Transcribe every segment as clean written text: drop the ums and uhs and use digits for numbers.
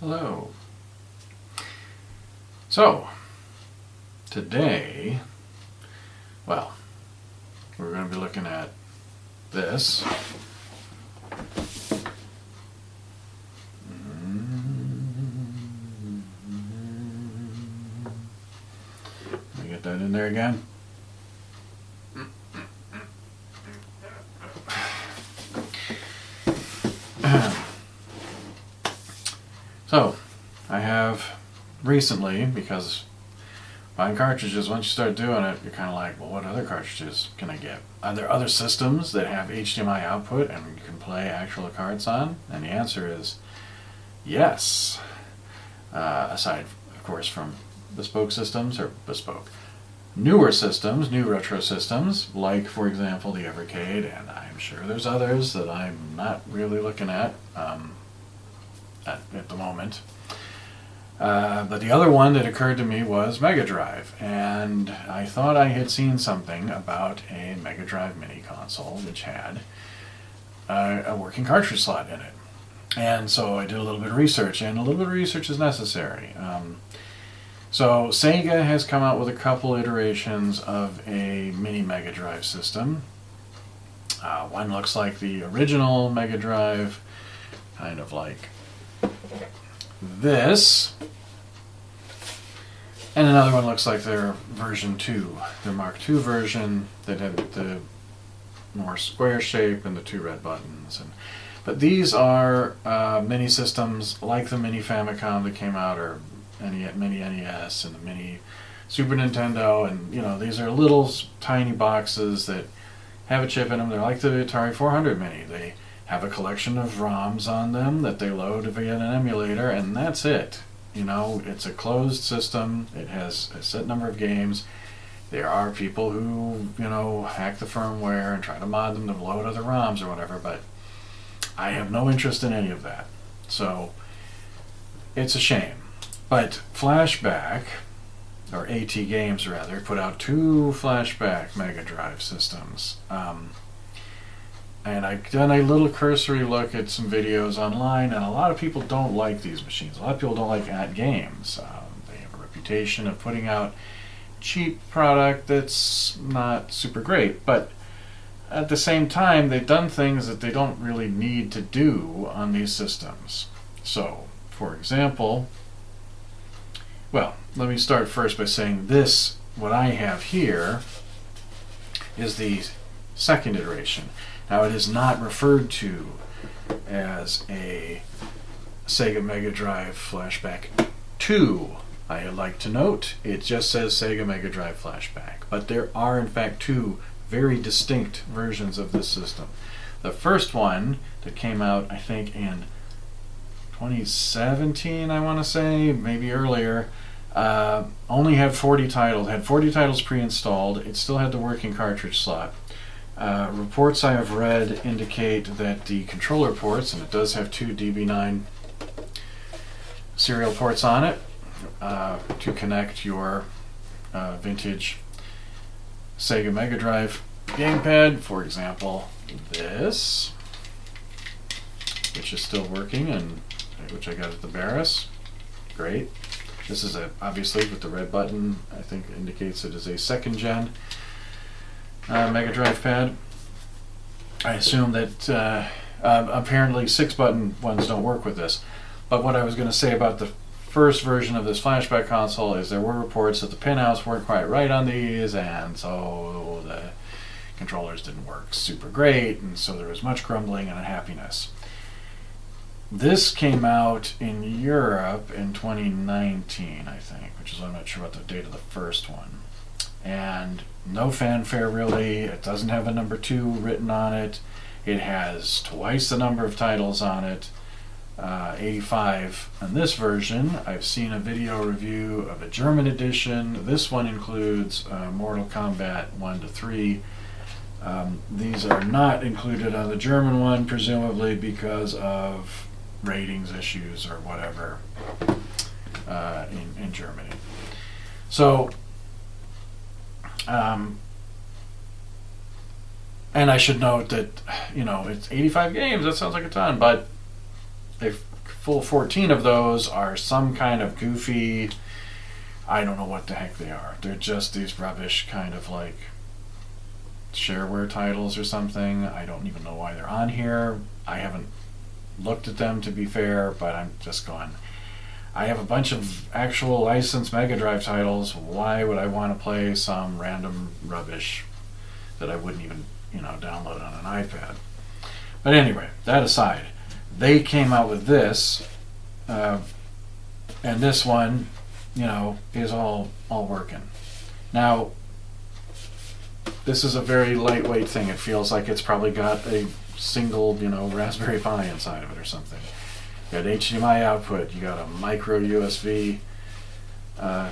Hello. So, today, well, we're going to be looking at this. Let me get that in there again. So, I have recently, because buying cartridges, once you start doing it, you're kind of like, well, what other cartridges can I get? Are there other systems that have HDMI output and you can play actual cards on? And the answer is yes. Aside, of course, from bespoke systems, or bespoke, newer systems, new retro systems, like, for example, the Evercade, and I'm sure there's others that I'm not really looking at the moment. But the other one that occurred to me was Mega Drive, and I thought I had seen something about a Mega Drive mini console which had a working cartridge slot in it. And so I did a little bit of research, and a little bit of research is necessary. So Sega has come out with a couple iterations of a mini Mega Drive system. One looks like the original Mega Drive, kind of like this, and another one looks like their version 2, their Mark II version that had the more square shape and the two red buttons. But these are mini systems like the mini Famicom that came out, or mini NES and the mini Super Nintendo, and these are little tiny boxes that have a chip in them. They're like the Atari 400 Mini. They have a collection of ROMs on them that they load via an emulator, and that's it. It's a closed system. It has a set number of games. There are people who, hack the firmware and try to mod them to load other ROMs or whatever, but I have no interest in any of that. So, it's a shame. But Flashback, or AtGames rather, put out 2 Flashback Mega Drive systems. And I've done a little cursory look at some videos online, and a lot of people don't like these machines. A lot of people don't like AtGames. They have a reputation of putting out cheap product that's not super great, but at the same time, they've done things that they don't really need to do on these systems. So, for example, well, let me start first by saying this, what I have here, is the second iteration. Now, it is not referred to as a Sega Mega Drive Flashback 2. I'd like to note, it just says Sega Mega Drive Flashback. But there are, in fact, 2 very distinct versions of this system. The first one that came out, I think, in 2017, I want to say, maybe earlier, only had 40 titles, had 40 titles pre-installed. It still had the working cartridge slot. Reports I have read indicate that the controller ports, and it does have 2 DB9 serial ports on it to connect your vintage Sega Mega Drive gamepad, for example this, which is still working and which I got at the Barris. Great. This is obviously with the red button, I think indicates it is a 2nd gen Mega Drive pad. I assume that apparently 6-button ones don't work with this. But what I was going to say about the first version of this Flashback console is there were reports that the pinouts weren't quite right on these, and so the controllers didn't work super great, and so there was much grumbling and unhappiness. This came out in Europe in 2019, I think, which is, I'm not sure about the date of the first one. And no fanfare really. It doesn't have a number 2 written on it. It has twice the number of titles on it, 85 on this version. I've seen a video review of a German edition. This one includes Mortal Kombat 1 to 3. These are not included on the German one, presumably because of ratings issues or whatever in Germany. So, and I should note that, it's 85 games, that sounds like a ton, but a full 14 of those are some kind of goofy, I don't know what the heck they are. They're just these rubbish kind of like shareware titles or something. I don't even know why they're on here. I haven't looked at them, to be fair, but I'm just going, I have a bunch of actual licensed Mega Drive titles. Why would I want to play some random rubbish that I wouldn't even, download on an iPad? But anyway, that aside, they came out with this, and this one, is all working. Now, this is a very lightweight thing. It feels like it's probably got a single, Raspberry Pi inside of it or something. You got HDMI output. You got a micro USB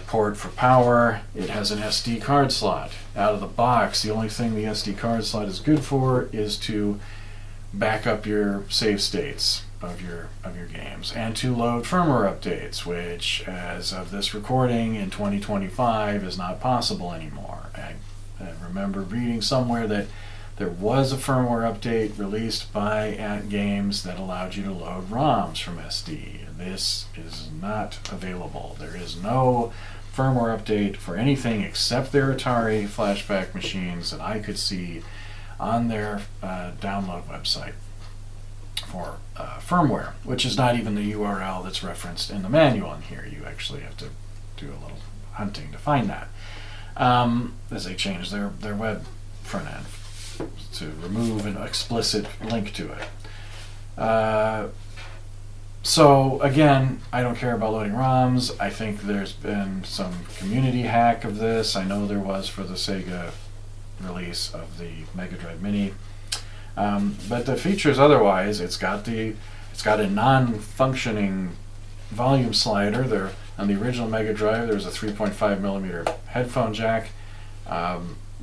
port for power. It has an SD card slot. Out of the box, the only thing the SD card slot is good for is to back up your save states of your games and to load firmware updates, which, as of this recording in 2025, is not possible anymore. I remember reading somewhere that there was a firmware update released by AtGames that allowed you to load ROMs from SD. This is not available. There is no firmware update for anything except their Atari flashback machines that I could see on their download website for firmware, which is not even the URL that's referenced in the manual in here. You actually have to do a little hunting to find that, as they change their web front end to remove an explicit link to it. So again, I don't care about loading ROMs. I think there's been some community hack of this. I know there was for the Sega release of the Mega Drive Mini. But the features otherwise, it's got a non-functioning volume slider. There on the original Mega Drive, there was a 3.5mm headphone jack,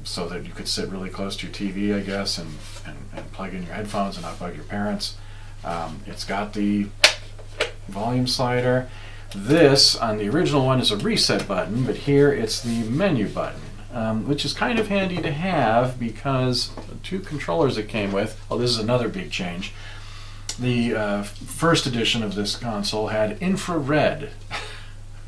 so that you could sit really close to your TV, I guess, and plug in your headphones and not bug your parents. It's got the volume slider. This on the original one is a reset button, but here it's the menu button. Which is kind of handy to have because the two controllers it came with, this is another big change. The first edition of this console had infrared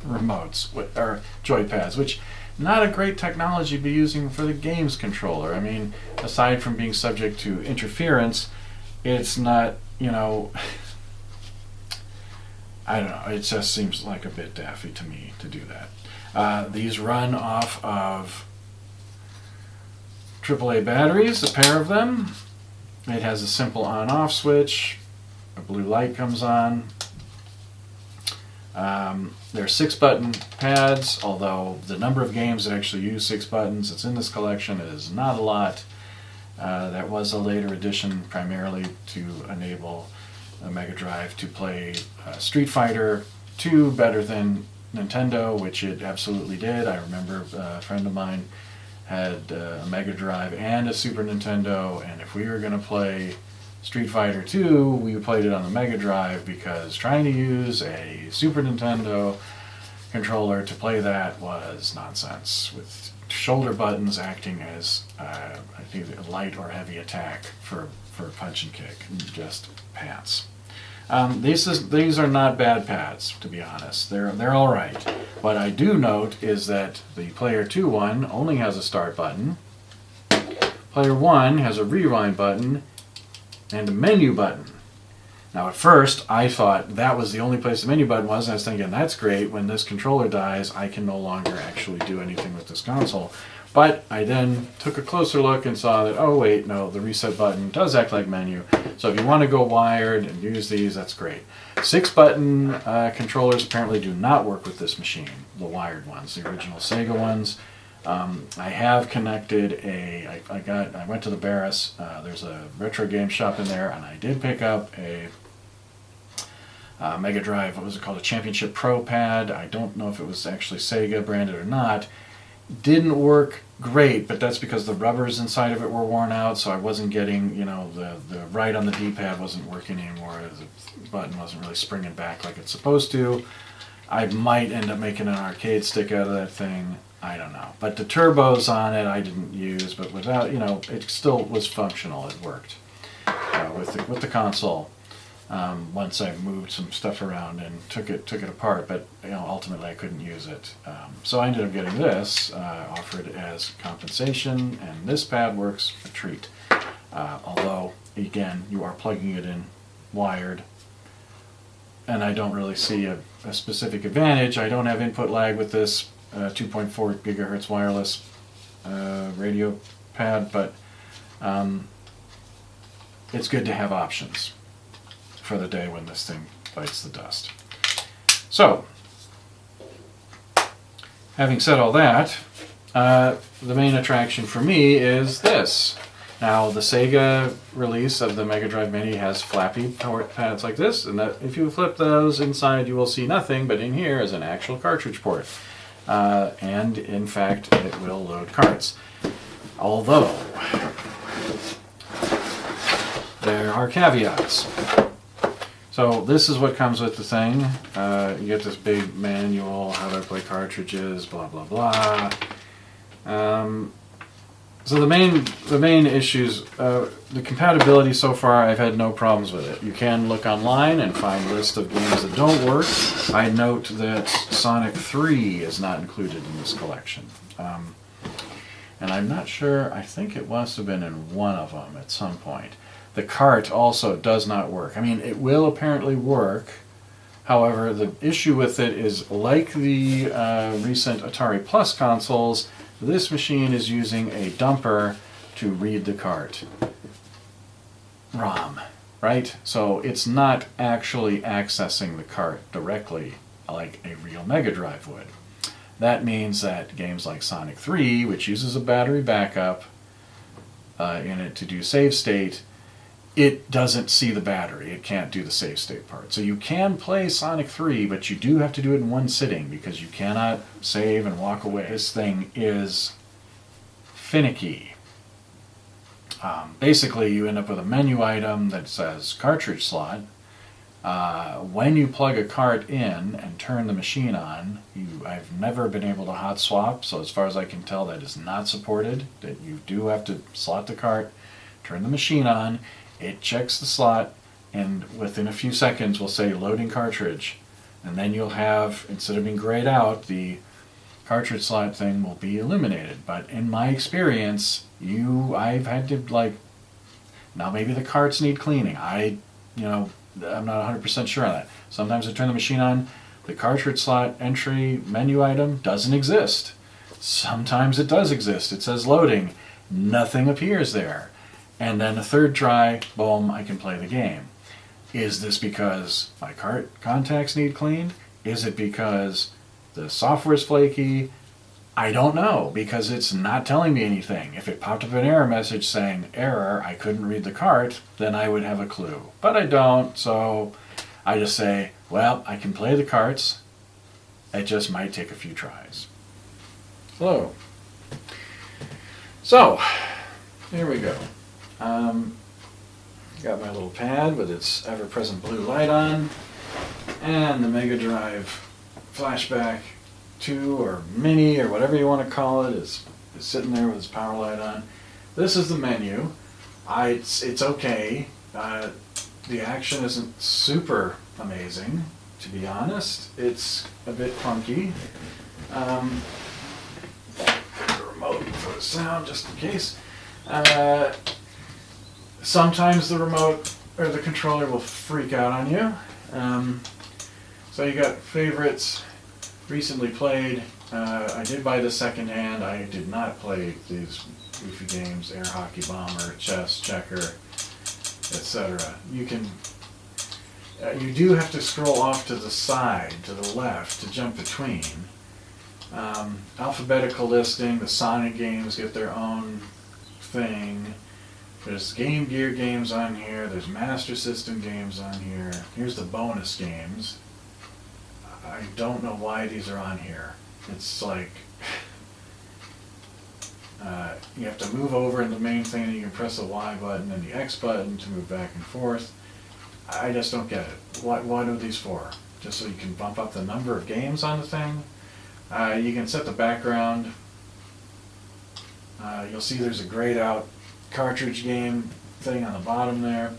remotes, or joypads, which not a great technology to be using for the games controller. I mean, aside from being subject to interference, it's not, I don't know, it just seems like a bit daffy to me to do that. These run off of AAA batteries, a pair of them. It has a simple on-off switch. A blue light comes on. There are 6-button pads, although the number of games that actually use 6 buttons that's in this collection is not a lot. That was a later addition primarily to enable a Mega Drive to play Street Fighter 2 better than Nintendo, which it absolutely did. I remember a friend of mine had a Mega Drive and a Super Nintendo, and if we were going to play Street Fighter 2, we played it on the Mega Drive because trying to use a Super Nintendo controller to play that was nonsense, with shoulder buttons acting as I think a light or heavy attack for punch and kick, just pants. These are not bad pads, to be honest. They're all right. What I do note is that the Player 2 one only has a start button. Player 1 has a rewind button and a menu button. Now at first I thought that was the only place the menu button was, and I was thinking that's great, when this controller dies I can no longer actually do anything with this console. But I then took a closer look and saw that, oh wait, no, the reset button does act like menu. So if you want to go wired and use these, that's great. 6-button controllers apparently do not work with this machine, the wired ones, the original Sega ones. I have connected I went to the Barris, there's a retro game shop in there, and I did pick up a Mega Drive, what was it called, a Championship Pro pad. I don't know if it was actually Sega branded or not. Didn't work great, but that's because the rubbers inside of it were worn out, so I wasn't getting, the right on the D-pad wasn't working anymore. The button wasn't really springing back like it's supposed to. I might end up making an arcade stick out of that thing. I don't know. But the turbos on it I didn't use, but without, it still was functional. It worked with the console. once I've moved some stuff around and took it apart, but ultimately I couldn't use it. So I ended up getting this offered as compensation, and this pad works a treat. Although, again, you are plugging it in wired, and I don't really see a specific advantage. I don't have input lag with this 2.4 gigahertz wireless radio pad, but it's good to have options for the day when this thing bites the dust. So, having said all that, the main attraction for me is this. Now, the Sega release of the Mega Drive Mini has flappy port pads like this, and that if you flip those inside, you will see nothing, but in here is an actual cartridge port. And, in fact, it will load carts. Although, there are caveats. So this is what comes with the thing. You get this big manual, how to play cartridges, blah blah blah. So the main issues, the compatibility so far, I've had no problems with it. You can look online and find a list of games that don't work. I note that Sonic 3 is not included in this collection. And I'm not sure, I think it must have been in one of them at some point. The cart also does not work. I mean, it will apparently work. However, the issue with it is, like the recent Atari Plus consoles, this machine is using a dumper to read the cart ROM, right? So it's not actually accessing the cart directly like a real Mega Drive would. That means that games like Sonic 3, which uses a battery backup in it to do save state, it doesn't see the battery. It can't do the save state part. So you can play Sonic 3, but you do have to do it in one sitting because you cannot save and walk away. This thing is finicky. Basically, you end up with a menu item that says cartridge slot. When you plug a cart in and turn the machine on, I've never been able to hot swap, so as far as I can tell, that is not supported. That you do have to slot the cart, turn the machine on, it checks the slot, and within a few seconds will say loading cartridge. And then you'll have, instead of being grayed out, the cartridge slot thing will be eliminated. But in my experience, I've had to, now maybe the carts need cleaning. I'm not 100% sure on that. Sometimes I turn the machine on, the cartridge slot entry menu item doesn't exist. Sometimes it does exist. It says loading. Nothing appears there. And then a third try, boom, I can play the game. Is this because my cart contacts need cleaned? Is it because the software is flaky? I don't know, because it's not telling me anything. If it popped up an error message saying, error, I couldn't read the cart, then I would have a clue. But I don't, so I just say, well, I can play the carts. It just might take a few tries. Hello. So, here we go. Got my little pad with its ever-present blue light on, and the Mega Drive Flashback 2 or Mini or whatever you want to call it is sitting there with its power light on. This is the menu. It's okay. The action isn't super amazing, to be honest. It's a bit clunky. The remote for the sound, just in case. Sometimes the remote or the controller will freak out on you. So you got favorites, recently played. I did buy the second hand. I did not play these goofy games, Air Hockey Bomber, Chess, Checker, etc. You do have to scroll off to the side, to the left, to jump between. Alphabetical listing, the Sonic games get their own thing. There's Game Gear games on here, there's Master System games on here. Here's the bonus games. I don't know why these are on here. It's like, you have to move over in the main thing and you can press the Y button and the X button to move back and forth. I just don't get it. What are these for? Just so you can bump up the number of games on the thing? You can set the background. You'll see there's a grayed out cartridge game thing on the bottom there.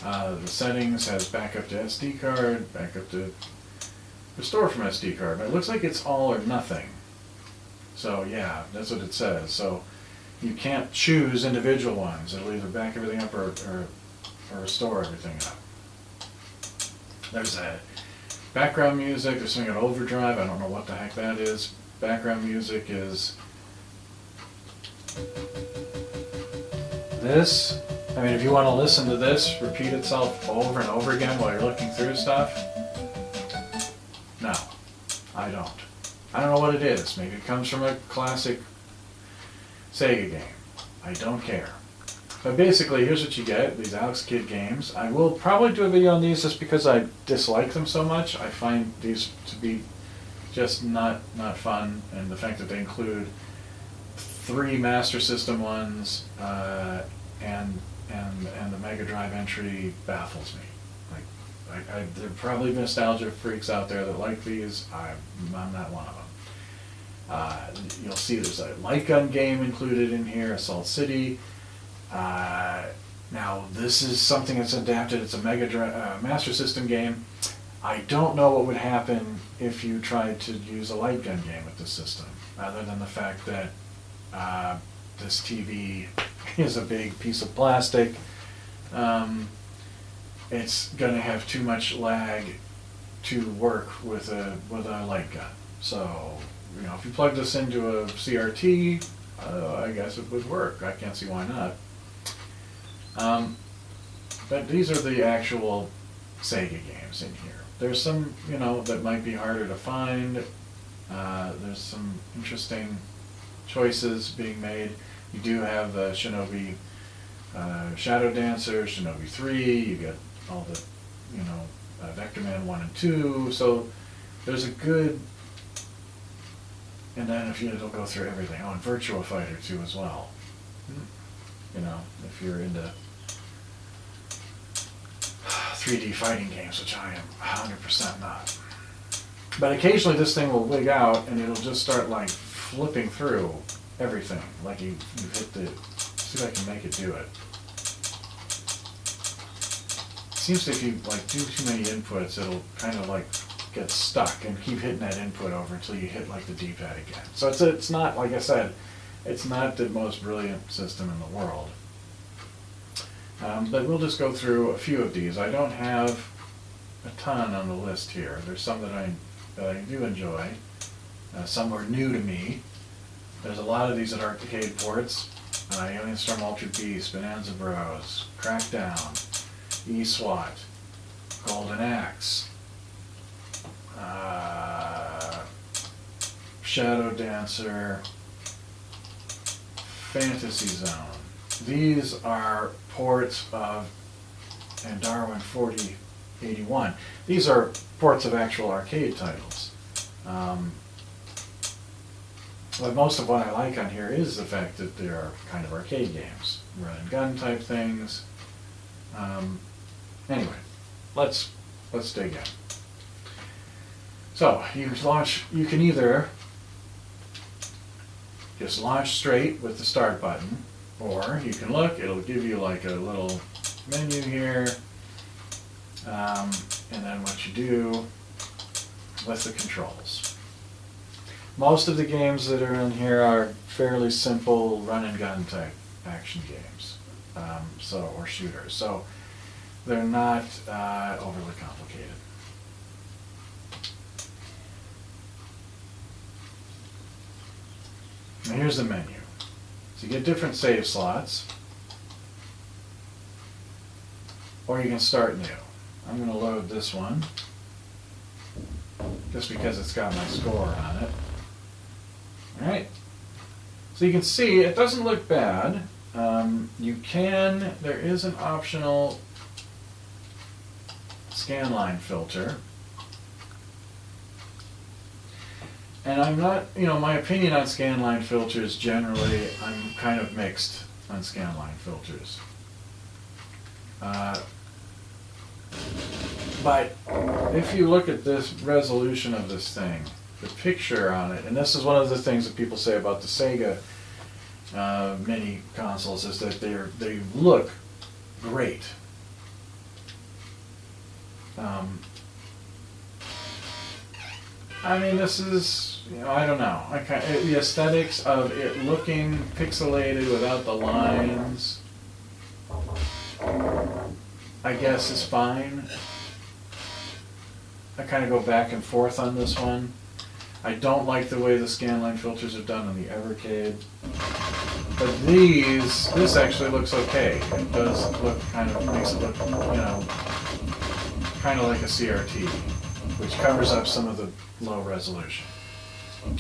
The settings has backup to SD card, backup to restore from SD card. But it looks like it's all or nothing. So yeah, that's what it says. So you can't choose individual ones. It'll either back everything up or restore everything up. There's a background music. There's something on overdrive. I don't know what the heck that is. Background music is this. I mean, if you want to listen to this repeat itself over and over again while you're looking through stuff, no, I don't. I don't know what it is. Maybe it comes from a classic Sega game. I don't care. But basically, here's what you get, these Alex Kidd games. I will probably do a video on these just because I dislike them so much. I find these to be just not fun, and the fact that they include 3 Master System ones and the Mega Drive entry baffles me. Like, there are probably nostalgia freaks out there that like these. I'm not one of them. You'll see there's a light gun game included in here, Assault City. Now this is something that's adapted. It's a Mega Drive Master System game. I don't know what would happen if you tried to use a light gun game with this system, other than the fact that this TV is a big piece of plastic. It's going to have too much lag to work with a light gun. So, you know, if you plug this into a CRT, I guess it would work. I can't see why not. But these are the actual Sega games in here. There's some, you know, that might be harder to find. There's some interesting choices being made. You do have Shinobi Shadow Dancer, Shinobi 3, you get all the, you know, Vector Man 1 and 2, so there's a good, and then if you don't go through everything, and Virtua Fighter 2 as well. You know, if you're into 3D fighting games, which I am 100% not. But occasionally this thing will wig out and it'll just start like flipping through everything. Like you hit the, see if I can make it do it. It seems if you like do too many inputs, it'll kind of like get stuck and keep hitting that input over until you hit like the D-pad again. So it's not, like I said, it's not the most brilliant system in the world. But we'll just go through a few of these. I don't have a ton on the list here. There's some that I do enjoy. Some are new to me. There's a lot of these at arcade ports. Alien Storm Ultra Beast, Bonanza Bros, Crackdown, E-SWAT, Golden Axe, Shadow Dancer, Fantasy Zone. These are ports of, and Darwin 4081. These are ports of actual arcade titles. But most of what I like on here is the fact that they are kind of arcade games, run and gun type things. Anyway, let's dig in. So you can either just launch straight with the start button, or you can look, it'll give you like a little menu here, and then what you do with the controls. Most of the games that are in here are fairly simple run and gun type action games, or shooters. So they're not overly complicated. Now here's the menu. So you get different save slots, or you can start new. I'm going to load this one, just because it's got my score on it. Alright, so you can see it doesn't look bad. There is an optional scanline filter. And I'm not, my opinion on scanline filters generally, I'm kind of mixed on scanline filters. But if you look at this resolution of this thing, the picture on it, and this is one of the things that people say about the Sega mini consoles, is that they look great. I mean, this is, you know, I don't know. The aesthetics of it looking pixelated without the lines, I guess, is fine. I kind of go back and forth on this one. I don't like the way the scanline filters are done on the Evercade. But this actually looks okay. It does look makes it look, you know, kind of like a CRT, which covers up some of the low resolution.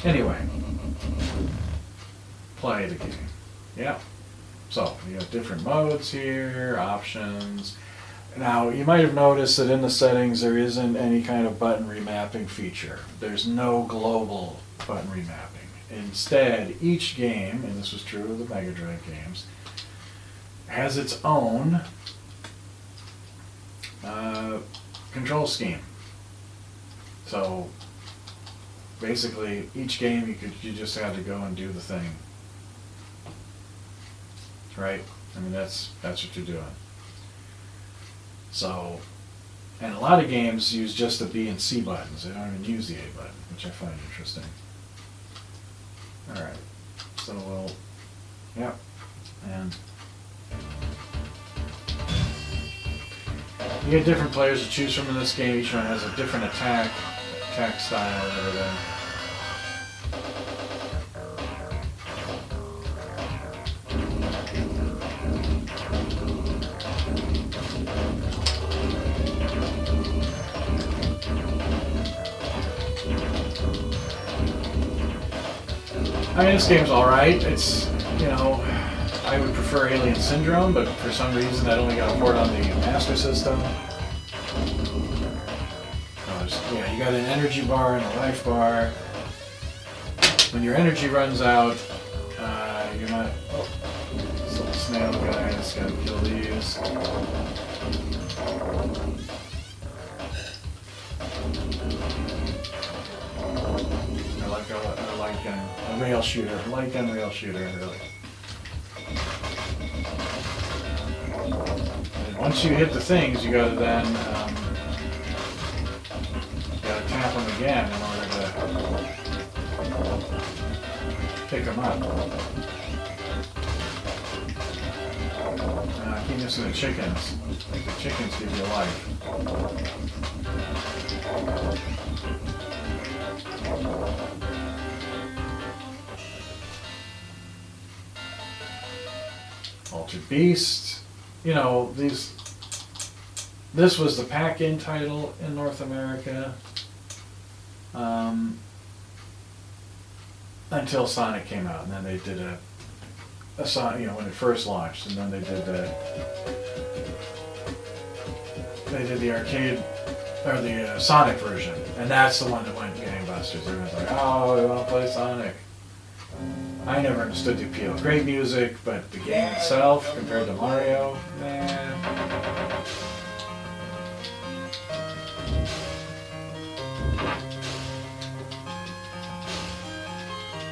Anyway, play the game. Yeah. So, you have different modes here, options. Now, you might have noticed that in the settings there isn't any kind of button remapping feature. There's no global button remapping. Instead, each game, and this was true of the Mega Drive games, has its own control scheme. So, basically, each game you just had to go and do the thing. Right? I mean, that's what you're doing. So, and a lot of games use just the B and C buttons. They don't even use the A button, which I find interesting. Alright, so we'll, yeah, and you get different players to choose from in this game. Each one has a different attack style and everything. I mean, this game's alright. It's, you know, I would prefer Alien Syndrome, but for some reason that only got a port on the Master System. Yeah, you got an energy bar and a life bar. When your energy runs out, you're not... Oh, this little snail guy, just gotta kill these. I like a rail shooter. A light gun rail shooter, really. And once you hit the things, you gotta then tap them again in order to pick them up. I keep missing the chickens. I think the chickens give you life. Altered Beast, you know, this was the pack-in title in North America until Sonic came out, and then they did a Sonic, you know, when it first launched, and then they did the arcade or the Sonic version, and that's the one that went gangbusters. Everyone's like, oh, we want to play Sonic. I never understood the appeal. Great music, but the game itself, compared to Mario, man.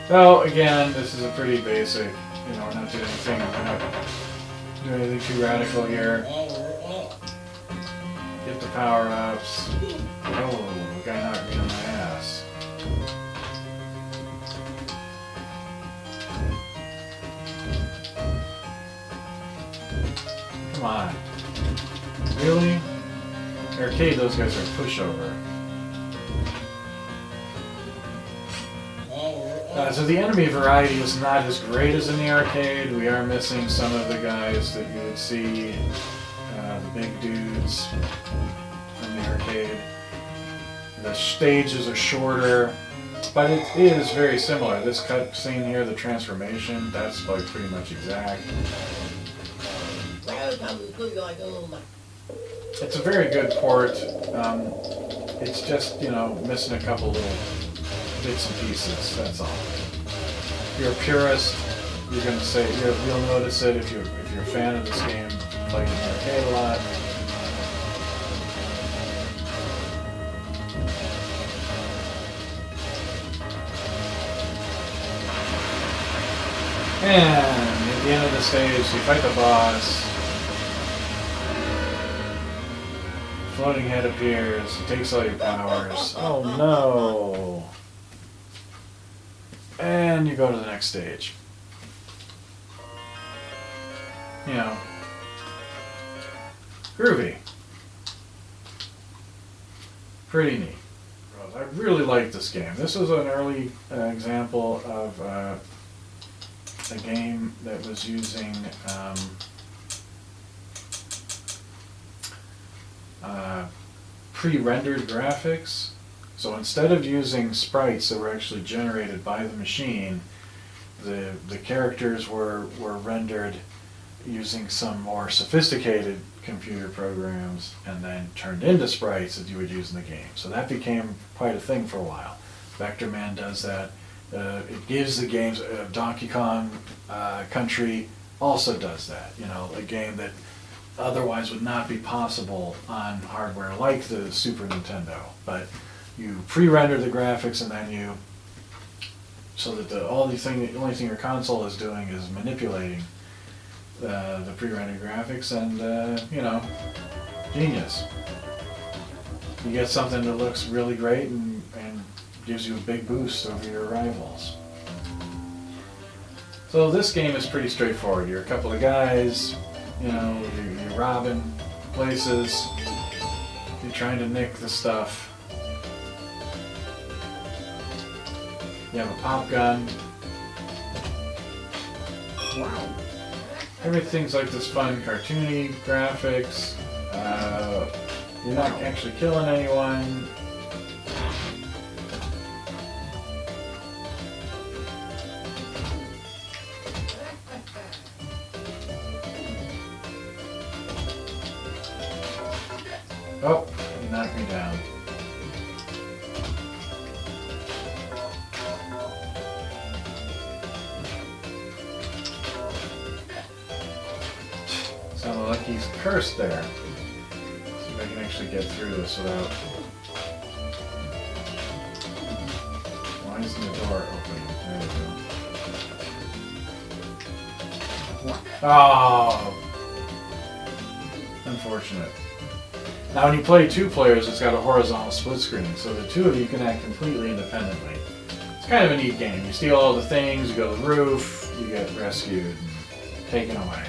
Well, again, this is a pretty basic, you know, we're not doing anything too radical here. Get the power-ups. Oh, the guy knocked me on my ass. Come on. Really? Arcade, those guys are a pushover. So the enemy variety is not as great as in the arcade. We are missing some of the guys that you would see, the big dudes from the arcade. The stages are shorter, but it is very similar. This cutscene here, the transformation, that's like pretty much exact. It's a very good port. It's just, you know, missing a couple little bits and pieces, that's all. If you're a purist, you're going to say, you'll notice it if you're a fan of this game, playing in the arcade a lot. And at the end of the stage, you fight the boss. floating head appears, it takes all your powers. Oh no! And you go to the next stage. You know, groovy. Pretty neat. I really like this game. This was an early example of a game that was using pre-rendered graphics. So instead of using sprites that were actually generated by the machine, the characters were rendered using some more sophisticated computer programs and then turned into sprites that you would use in the game. So that became quite a thing for a while. Vector Man does that. It gives the games, Donkey Kong Country also does that. You know, a game that otherwise would not be possible on hardware like the Super Nintendo. But you pre-render the graphics and then you, so that the only thing your console is doing is manipulating the pre-rendered graphics, and you know, genius. You get something that looks really great and gives you a big boost over your rivals. So this game is pretty straightforward. You're a couple of guys, you know, you're robbing places, you're trying to nick the stuff. You have a pop gun. Wow. Everything's like this fun cartoony graphics. You're not actually killing anyone. Oh, you knocked me down. Sounded like he's cursed there. See if I can actually get through this without... Why isn't the door opening? There we go. Oh! Unfortunate. Now when you play two players, it's got a horizontal split screen, so the two of you can act completely independently. It's kind of a neat game. You steal all the things, you go to the roof, you get rescued and taken away.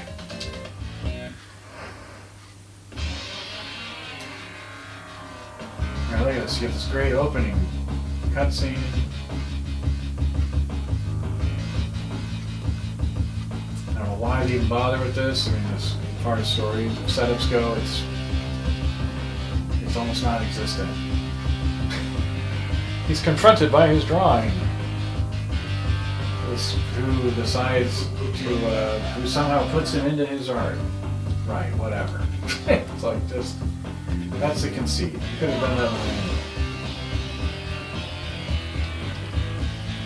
Now look at this, you get this great opening cutscene. I don't know why they even bother with this. I mean, as far as story setups go, it's almost non-existent. He's confronted by his drawing. Who decides to, who somehow puts him into his art. Right, whatever. It's like just, that's the conceit. You could have done that with anything.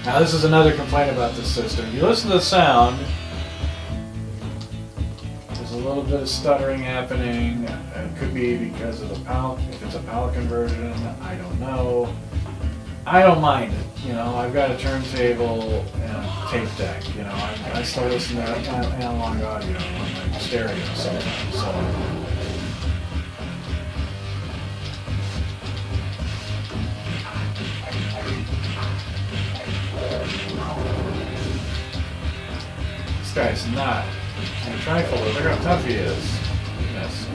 Now this is another complaint about this system. You listen to the sound, there's a little bit of stuttering happening. It could be because of the PAL, if it's a PAL conversion, I don't know. I don't mind it, you know, I've got a turntable and a tape deck, you know, I still listen to analog audio on my stereo sometimes, so. This guy's not a trifle, look how tough he is. Yes,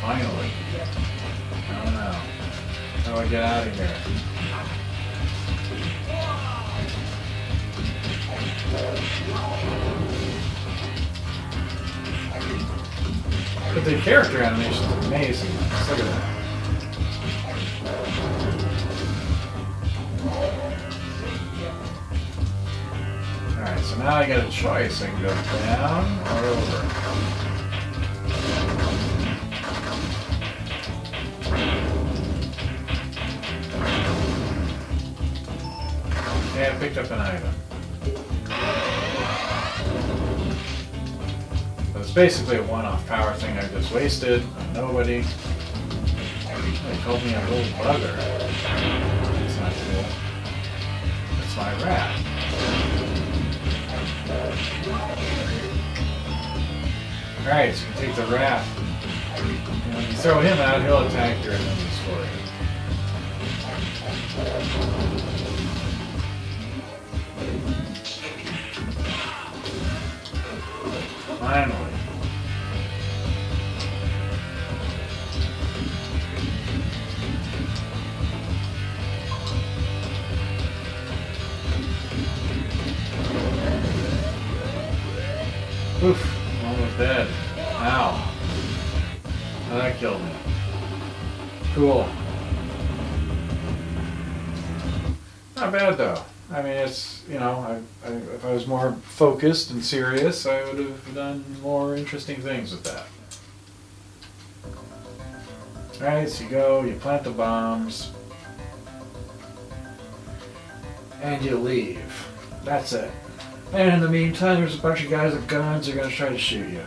finally. I don't know. How do I get out of here? But the character animation is amazing. Just look at that. Alright, so now I got a choice. I can go down or over. Yeah, I picked up an item. So it's basically a one-off power thing I just wasted on nobody. They told me I'm a little bugger. That's not cool. That's my rat. Alright, so you can take the rat. You know, throw him out, he'll attack your enemies for you. Finally. Oof, almost dead. Ow. Oh, that killed me. Cool. Not bad though. I mean, it's, you know, if I was more focused and serious, I would have done more interesting things with that. Alright, so you go, you plant the bombs, and you leave. That's it. And in the meantime, there's a bunch of guys with guns that are going to try to shoot you.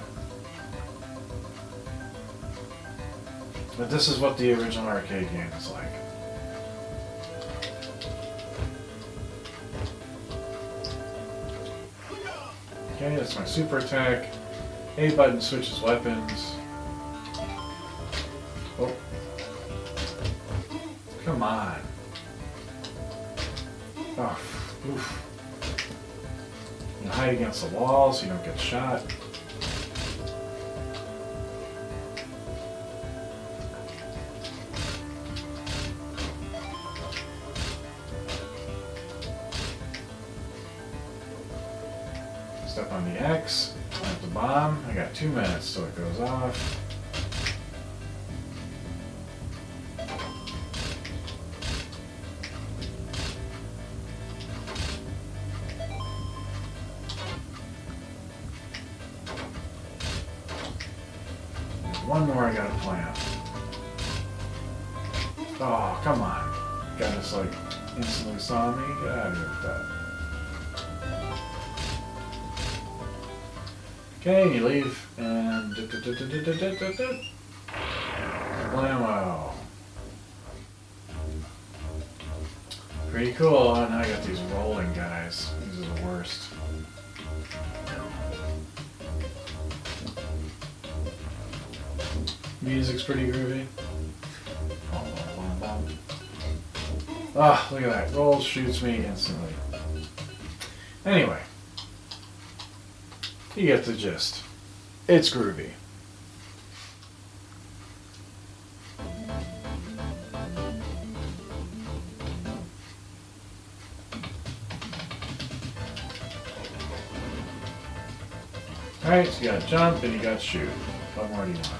But this is what the original arcade game is like. Okay, that's my super attack. A button switches weapons. Oh. Come on. Oh, oof. You hide against the wall so you don't get shot. Step on the X, plant the bomb. I got 2 minutes till it goes off. One more I gotta plant. Oh, come on. You guy just like instantly saw me. Get out of here with that. Okay, you leave and blammo. Pretty cool. And now I got these rolling guys. These are the worst. Music's pretty groovy. Ah, look at that. Rolls, shoots me instantly. Anyway. You get the gist. It's groovy. Alright, so you got jump and you got shoot. What more do you want?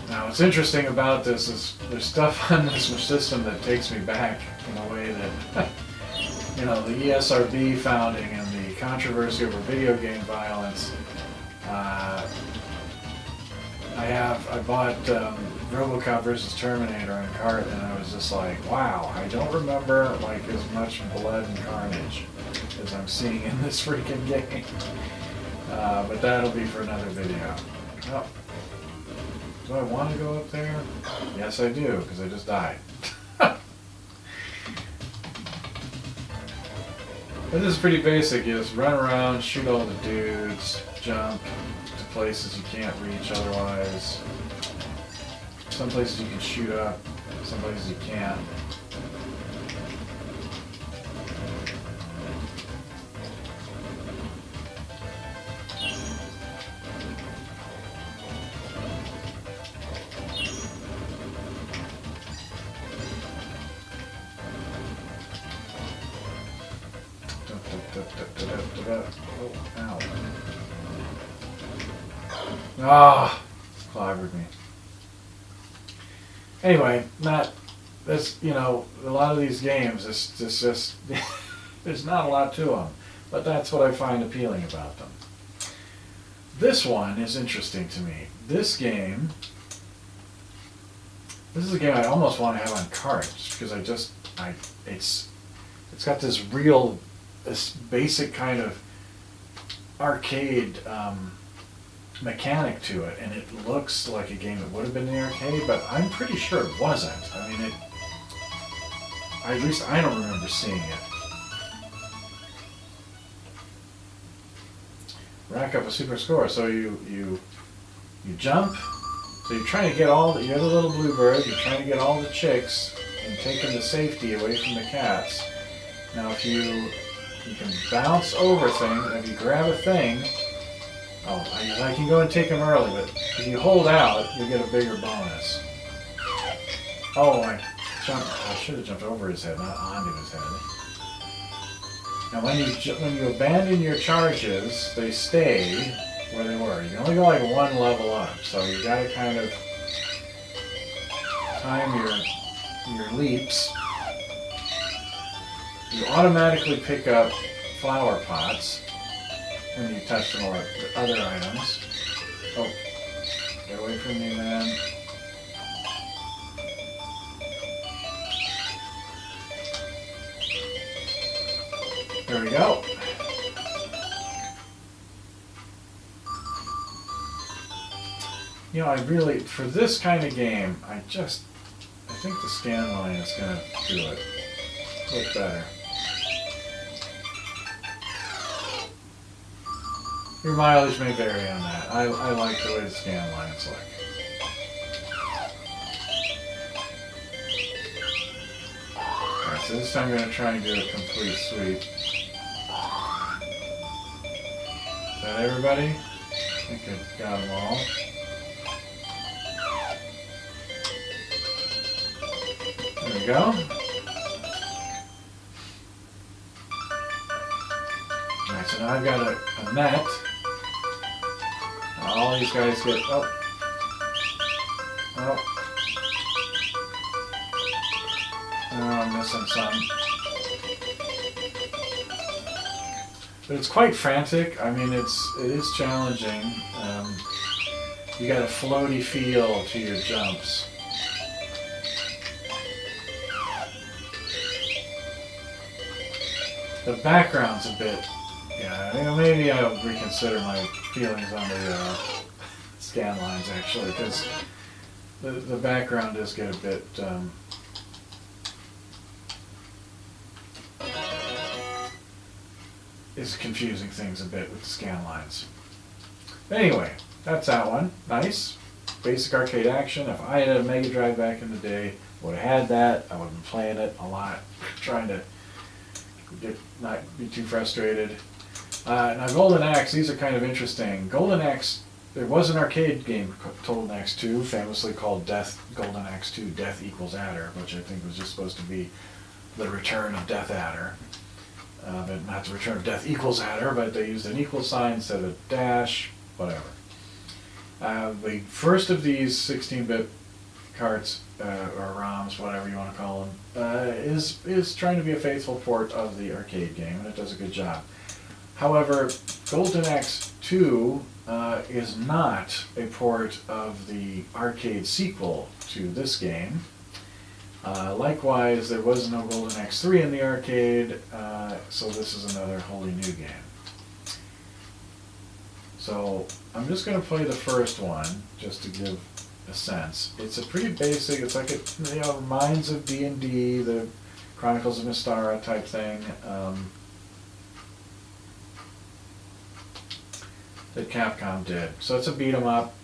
Now, what's interesting about this is there's stuff on this system that takes me back in a way that, you know, the ESRB founding and the controversy over video game violence. I bought RoboCop vs. Terminator on cart, and I was just like, wow, I don't remember like as much blood and carnage as I'm seeing in this freaking game. But that'll be for another video. Oh. Do I want to go up there? Yes, I do, because I just died. But this is pretty basic. You just run around, shoot all the dudes, jump to places you can't reach otherwise. Some places you can shoot up, some places you can't. Oh, ow. Ah, clobbered me. Anyway, that's, you know, a lot of these games, it's just, there's not a lot to them, but that's what I find appealing about them. This one is interesting to me. This is a game I almost want to have on cart, just because it's got this basic kind of arcade mechanic to it, and it looks like a game that would have been in the arcade, but I'm pretty sure it wasn't. I mean, At least I don't remember seeing it. Rack up a super score. So you jump. So you're trying to get you're the little bluebird. You're trying to get all the chicks and taking the safety away from the cats. Now if you can bounce over things, if you grab a thing. Oh, I can go and take them early, but if you hold out, you get a bigger bonus. Oh, I should have jumped over his head, not onto his head. Now, when you abandon your charges, they stay where they were. You can only go like one level up, so you got to kind of time your leaps. You automatically pick up flower pots when you touch them or other items. Oh, get away from me, man. There we go. You know, I really, for this kind of game, I think the scan line is going to do it. Look better. Your mileage may vary on that. I like the way the scan lines look. Alright, so this time I'm going to try and do a complete sweep. Is that everybody? I think I got them all. There we go. Alright, so now I've got a net. All these guys get... Oh. I'm missing some. But it's quite frantic. I mean, it is challenging. You got a floaty feel to your jumps. The background's a bit... Yeah, maybe I'll reconsider my feelings on the scan lines, actually, because the background does get a bit... is confusing things a bit with the scan lines. But anyway, that's that one. Nice. Basic arcade action. If I had a Mega Drive back in the day, would have had that. I would have been playing it a lot, trying to not be too frustrated. Now Golden Axe, these are kind of interesting. Golden Axe, there was an arcade game, Golden Axe 2, famously called Golden Axe 2, Death Equals Adder, which I think was just supposed to be the return of Death Adder. But not the return of Death Equals Adder, but they used an equal sign instead of a dash, whatever. The first of these 16-bit carts, or ROMs, whatever you want to call them, is trying to be a faithful port of the arcade game, and it does a good job. However, Golden Axe 2 is not a port of the arcade sequel to this game. Likewise, there was no Golden Axe 3 in the arcade, so this is another wholly new game. So I'm just going to play the first one, just to give a sense. It's a pretty basic, it's like it reminds of D&D, the Chronicles of Mystara type thing. That Capcom did. So it's a beat 'em up.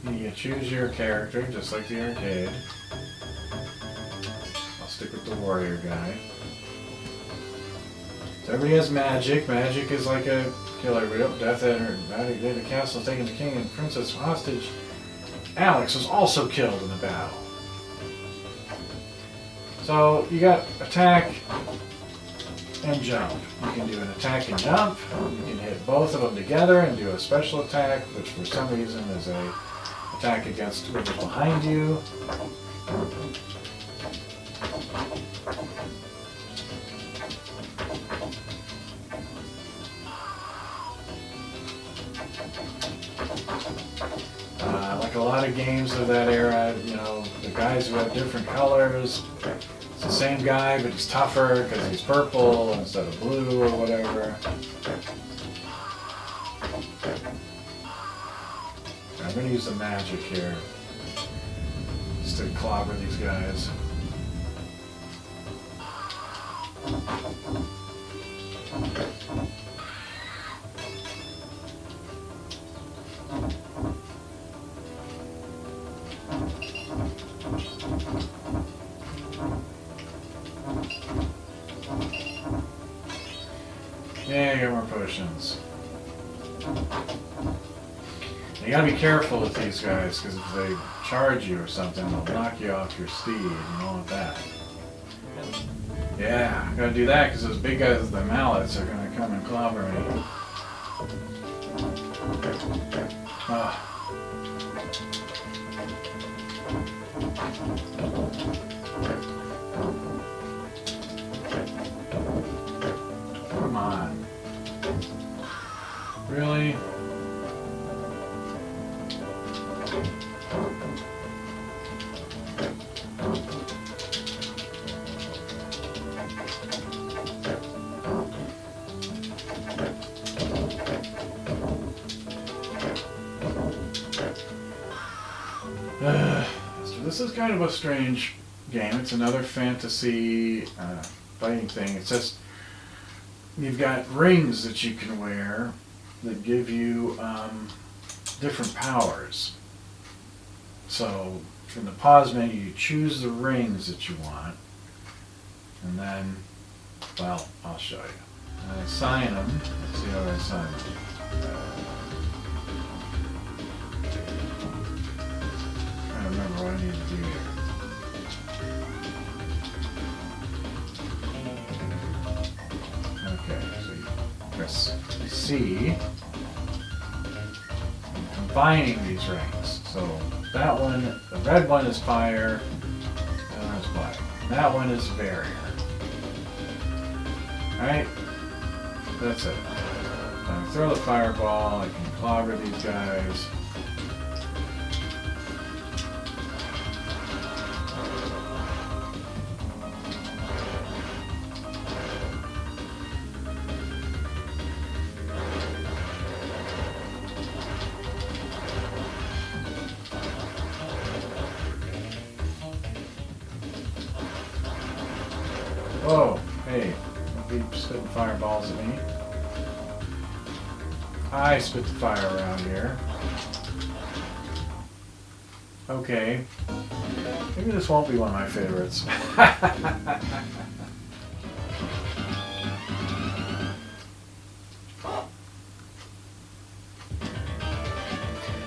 You choose your character, just like the arcade. I'll stick with the warrior guy. So everybody has magic. Magic is like a kill everybody. Death Adder. The castle taking the king and princess hostage. Alex was also killed in the battle. So you got attack and jump. You can do an attack and jump. You can hit both of them together and do a special attack, which for some reason is a attack against whoever's behind you. Like a lot of games of that era, you know, the guys who have different colors, it's the same guy, but he's tougher because he's purple instead of blue or whatever. gonna use the magic here just to clobber these guys. Yeah, I got more potions. You gotta be careful with these guys, because if they charge you or something, they'll knock you off your steed. You don't want that. Yeah, gotta do that, because those big guys with the mallets are gonna come and clobber me. Ah. Come on. Really? So this is kind of a strange game. It's another fantasy fighting thing. It's just you've got rings that you can wear that give you different powers. So from the pause menu, you choose the rings that you want, and then, well, I'll show you. I assign them. Let's see how I assign them. I don't remember what I need to do here. Okay, so you press C. I'm combining these rings. So that one, the red one is fire, that one is black. That one is barrier. Alright? That's it. I can throw the fireball, I can clobber these guys. Whoa, hey, don't be spitting fireballs at me. I spit the fire around here. Okay. Maybe this won't be one of my favorites.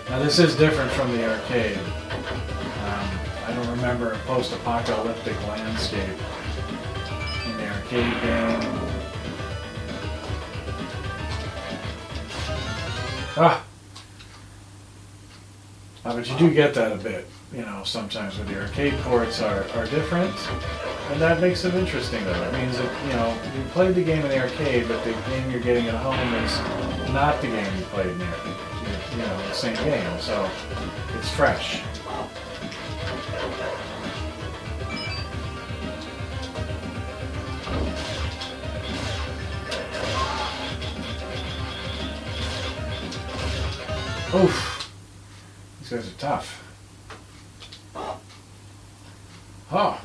Now this is different from the arcade. I don't remember a post-apocalyptic landscape in the arcade game. But you do get that a bit, you know, sometimes where the arcade ports are different, and that makes it interesting though. It means that, you know, you played the game in the arcade, but the game you're getting at home is not the game you played in the arcade. You know, the same game, so it's fresh. Oof. These guys are tough. Oh.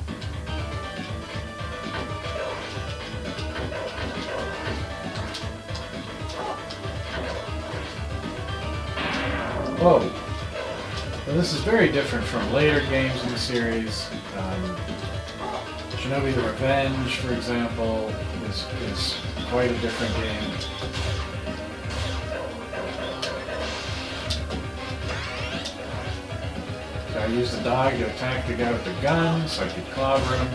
Whoa. Well, this is very different from later games in the series. Shinobi the Revenge, for example, is quite a different game. I used the dog to attack the guy with the gun so I could clobber him.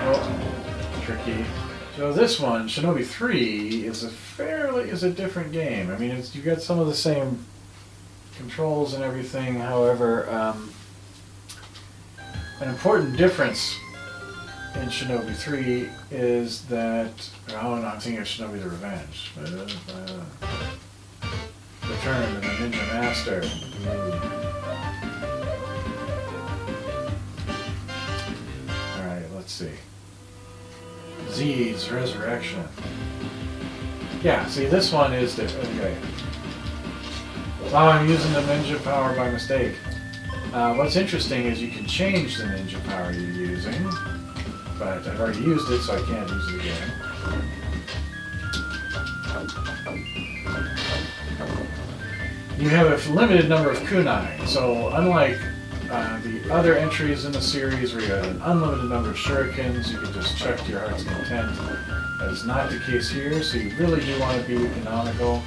Oh, tricky. So this one, Shinobi 3, is a different game. I mean, you got some of the same controls and everything. However, an important difference in Shinobi 3 is that, oh no, I'm thinking of Shinobi the Revenge. Return of the Ninja Master. Alright, let's see. Z's Resurrection. Yeah, see, this one is different. Okay. Oh, I'm using the ninja power by mistake. What's interesting is you can change the ninja power you're using, but I've already used it, so I can't use it again. You have a limited number of kunai, so unlike the other entries in the series where you have an unlimited number of shurikens, you can just chuck to your heart's content. That is not the case here, so you really do want to be economical.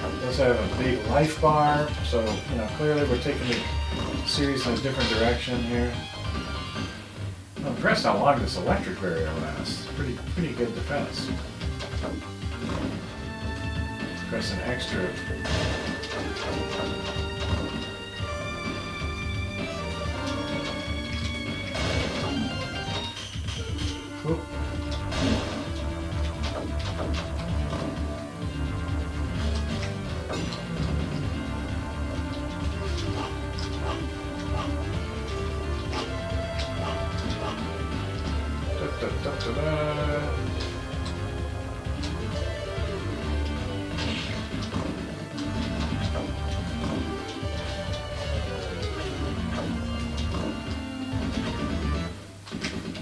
It does have a big life bar, so clearly we're taking the series in a different direction here. I'm impressed how long this electric barrier lasts. Pretty good defense. Press an extra. Oop.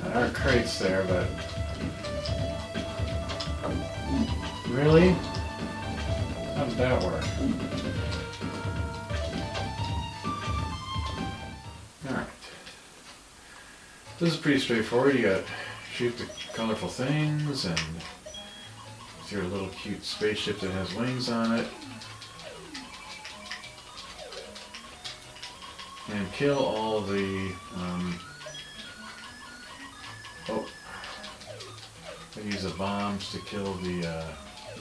There are crates there, but really? How did that work? Alright. This is pretty straightforward. You got shoot the colorful things and it's your little cute spaceship that has wings on it. And kill all the I use the bombs to kill the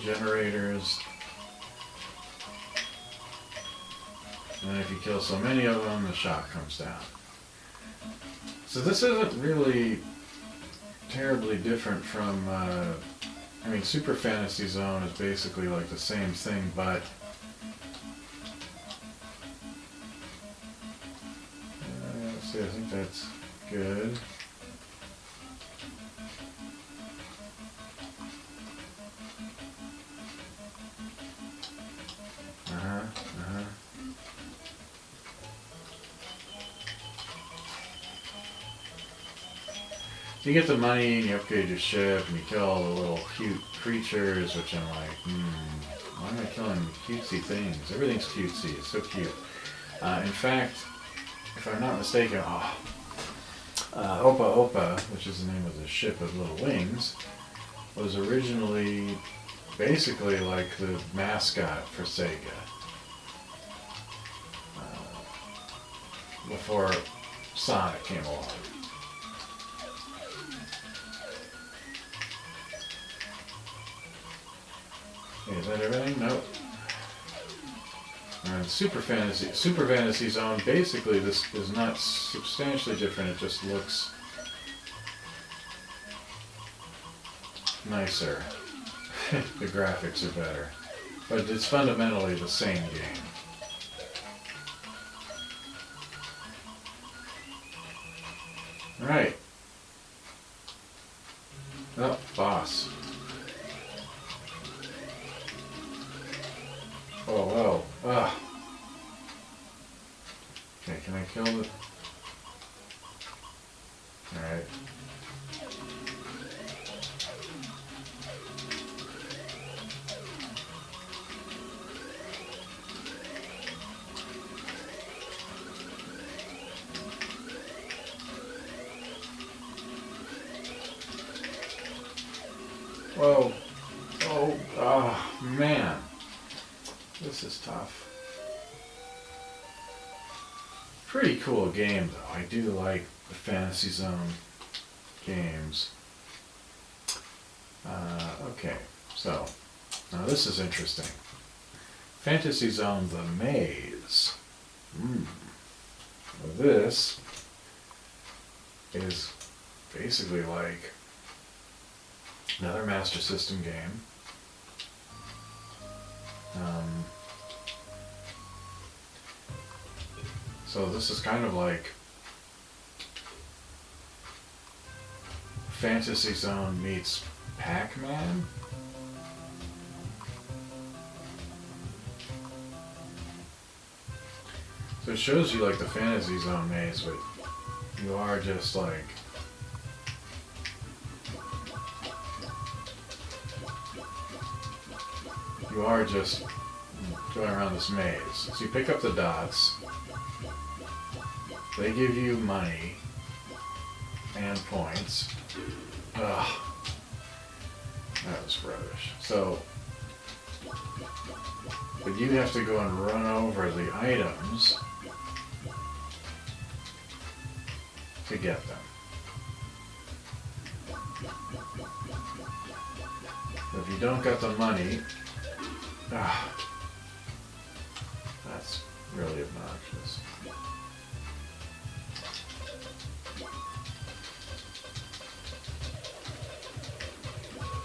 generators. And then if you kill so many of them, the shock comes down. So this isn't really terribly different from, I mean, Super Fantasy Zone is basically like the same thing, but let's see, I think that's good. So you get the money and you upgrade your ship and you kill all the little cute creatures, which I'm like, why am I killing cutesy things? Everything's cutesy, it's so cute. In fact, if I'm not mistaken, Opa Opa, which is the name of the ship with little wings, was originally basically like the mascot for Sega. Before Sonic came along. Okay, is that everything? Nope. And Super Fantasy Zone, basically this is not substantially different, it just looks nicer. The graphics are better. But it's fundamentally the same game. Alright. Oh, boss. Oh, whoa. Ah. Okay, can I kill the... Alright. Whoa. Oh, man. This is tough. Pretty cool game, though. I do like the Fantasy Zone games. Okay, so now this is interesting. Fantasy Zone The Maze. This is basically like another Master System game. So this is kind of like Fantasy Zone meets Pac-Man? So it shows you like the Fantasy Zone maze, but you are just like... You are just going around this maze. So you pick up the dots. They give you money and points. Ugh. That was rubbish. So, but you have to go and run over the items to get them. If you don't get the money, that's really obnoxious.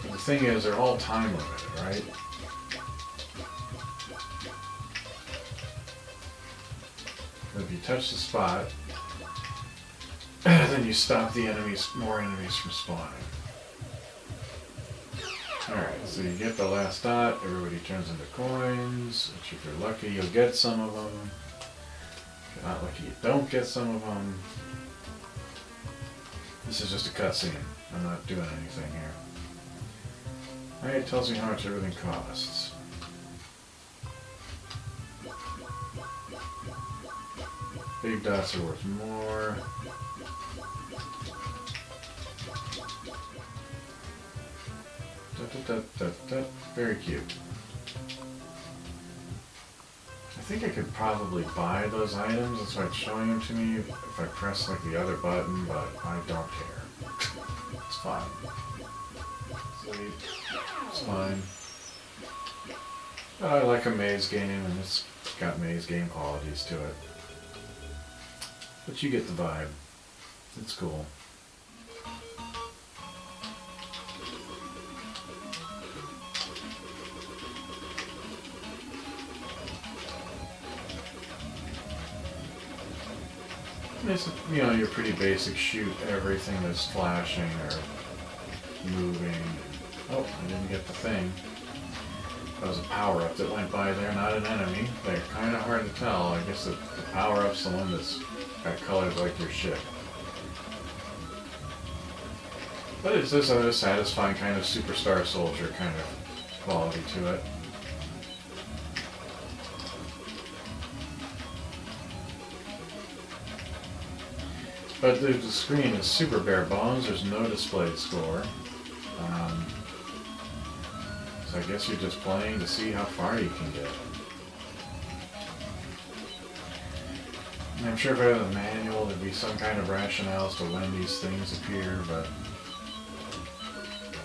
And the thing is, they're all time limited, right? If you touch the spot, then you stop the enemies, more enemies from spawning. Alright, so you get the last dot, everybody turns into coins, which if you're lucky you'll get some of them. If you're not lucky you don't get some of them. This is just a cutscene, I'm not doing anything here. Alright, it tells me how much everything costs. Big dots are worth more. Very cute. I think I could probably buy those items, that's why it's showing them to me if I press like the other button, but I don't care. It's fine. Sweet. It's fine. But I like a maze game, and it's got maze game qualities to it. But you get the vibe. It's cool. It's, you know, your pretty basic shoot everything that's flashing or moving. Oh, I didn't get the thing. That was a power-up that went by there, not an enemy. They're kind of hard to tell. I guess the power-up's the one that's got colors like your ship. But it's this other satisfying kind of superstar soldier kind of quality to it. But the screen is super bare bones, there's no displayed score. So I guess you're just playing to see how far you can get. And I'm sure if I had a manual there'd be some kind of rationale as to when these things appear, but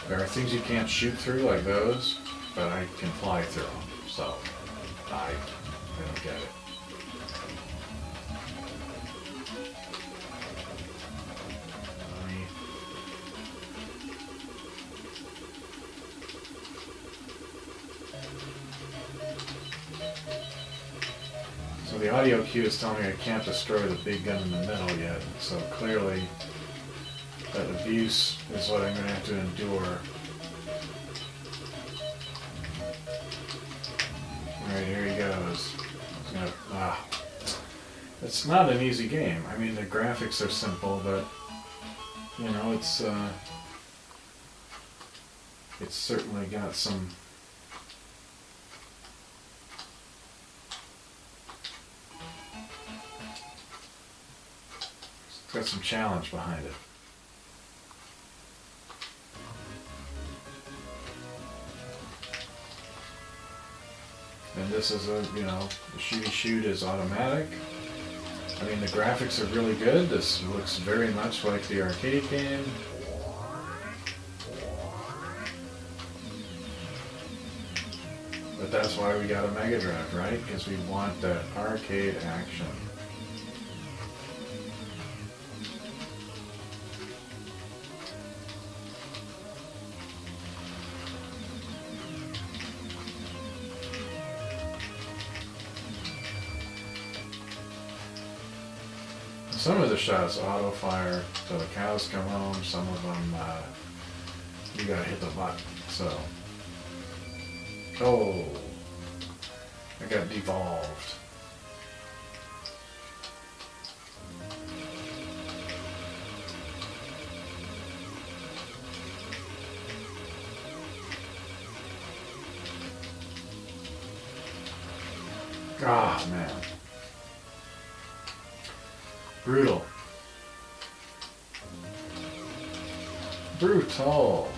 there are things you can't shoot through like those, but I can fly through them, so I don't get it. So the audio cue is telling me I can't destroy the big gun in the middle yet, so clearly that abuse is what I'm going to have to endure. Alright, here he goes. It's not an easy game. I mean, the graphics are simple, but, you know, it's certainly got some... got some challenge behind it. And this is a, you know, the shooty shoot is automatic. I mean, the graphics are really good. This looks very much like the arcade game. But that's why we got a Mega Drive, right? Because we want that arcade action. some of the shots auto fire till the cows come home. Some of them you gotta hit the button. So, oh, I got devolved. Ah, man. Brutal. Brutal.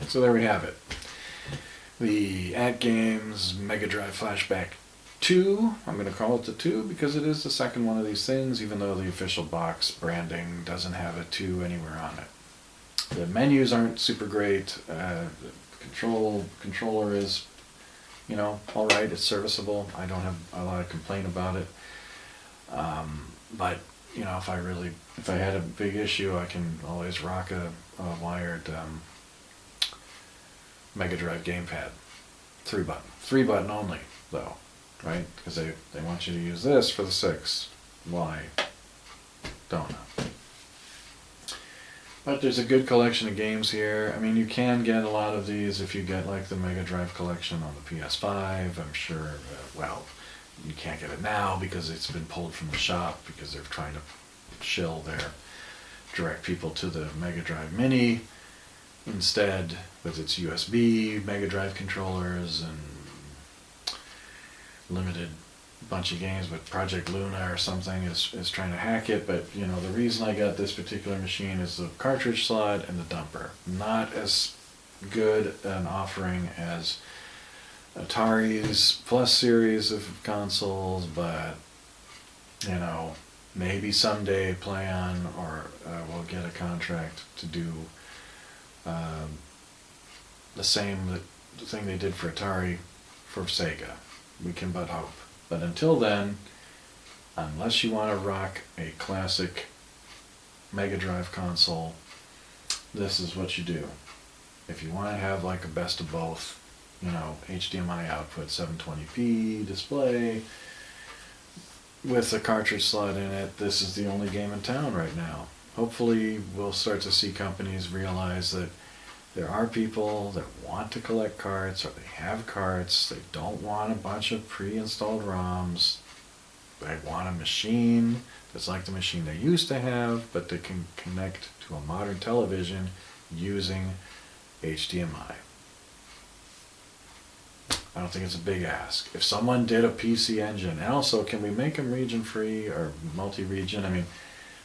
So there we have it. The AtGames Mega Drive Flashback 2. I'm going to call it the 2 because it is the second one of these things, even though the official box branding doesn't have a 2 anywhere on it. The menus aren't super great. The controller is, you know, all right. It's serviceable. I don't have a lot of complaint about it. But you know, if I had a big issue, I can always rock a wired Mega Drive gamepad, 3 button only though, right? Because they want you to use this for the 6. Why? Don't know. But there's a good collection of games here. I mean, you can get a lot of these if you get like the Mega Drive collection on the PS5. I'm sure, well, you can't get it now because it's been pulled from the shop because they're trying to direct people to the Mega Drive Mini instead with its USB Mega Drive controllers and limited bunch of games, but Project Luna or something is trying to hack it. But you know, the reason I got this particular machine is the cartridge slot and the dumper. Not as good an offering as Atari's Plus series of consoles, but you know, maybe someday Play-On or we'll get a contract to do the same thing they did for Atari for Sega. We can but hope. But until then, unless you want to rock a classic Mega Drive console, this is what you do. If you want to have like a best of both, you know, HDMI output, 720p display with a cartridge slot in it, this is the only game in town right now. Hopefully we'll start to see companies realize that there are people that want to collect carts, or they have carts, they don't want a bunch of pre-installed ROMs, they want a machine that's like the machine they used to have, but they can connect to a modern television using HDMI. I don't think it's a big ask. If someone did a PC Engine, and also can we make them region-free or multi-region? I mean,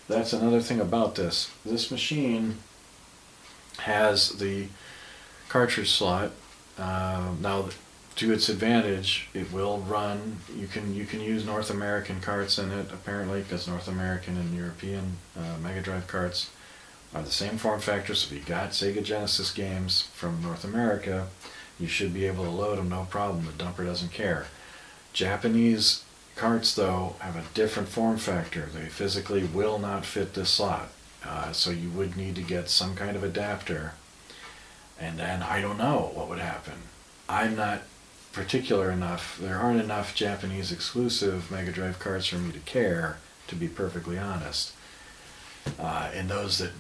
that's another thing about this. This machine has the cartridge slot. Now, to its advantage, it will run. You can use North American carts in it apparently, because North American and European Mega Drive carts are the same form factor. So if you got Sega Genesis games from North America, you should be able to load them no problem. The dumper doesn't care. Japanese carts, though, have a different form factor. They physically will not fit this slot. So you would need to get some kind of adapter. And then I don't know what would happen. I'm not particular enough. There aren't enough Japanese exclusive Mega Drive carts for me to care, to be perfectly honest. And those that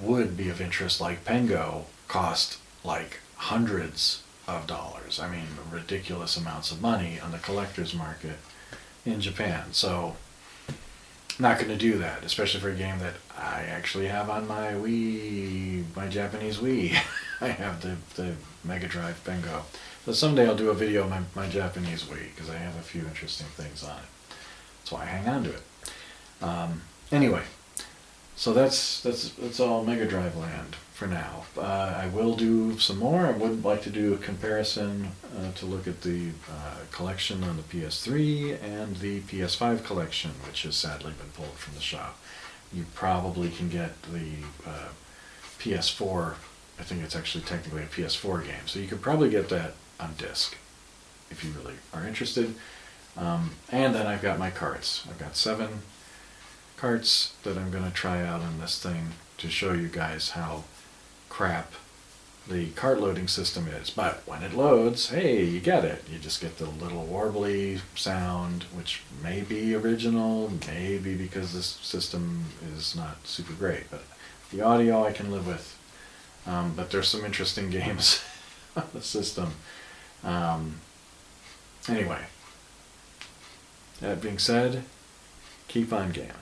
would be of interest, like Pengo, cost like hundreds of dollars. I mean, ridiculous amounts of money on the collector's market in Japan. So not going to do that, especially for a game that I actually have on my Wii, my Japanese Wii. I have the Mega Drive Pengo. So someday I'll do a video on my Japanese Wii, because I have a few interesting things on it. That's why I hang on to it. Anyway, so that's all Mega Drive land for now. I will do some more. I would like to do a comparison to look at the collection on the PS3 and the PS5 collection, which has sadly been pulled from the shop. You probably can get the PS4. I think it's actually technically a PS4 game, so you could probably get that on disc if you really are interested. And then I've got my carts. I've got 7 carts that I'm going to try out on this thing to show you guys how crap the cart loading system is. But when it loads, hey, you get it. You just get the little warbly sound, which may be original, maybe because this system is not super great. But the audio I can live with. But there's some interesting games on the system. Anyway, that being said, keep on gaming.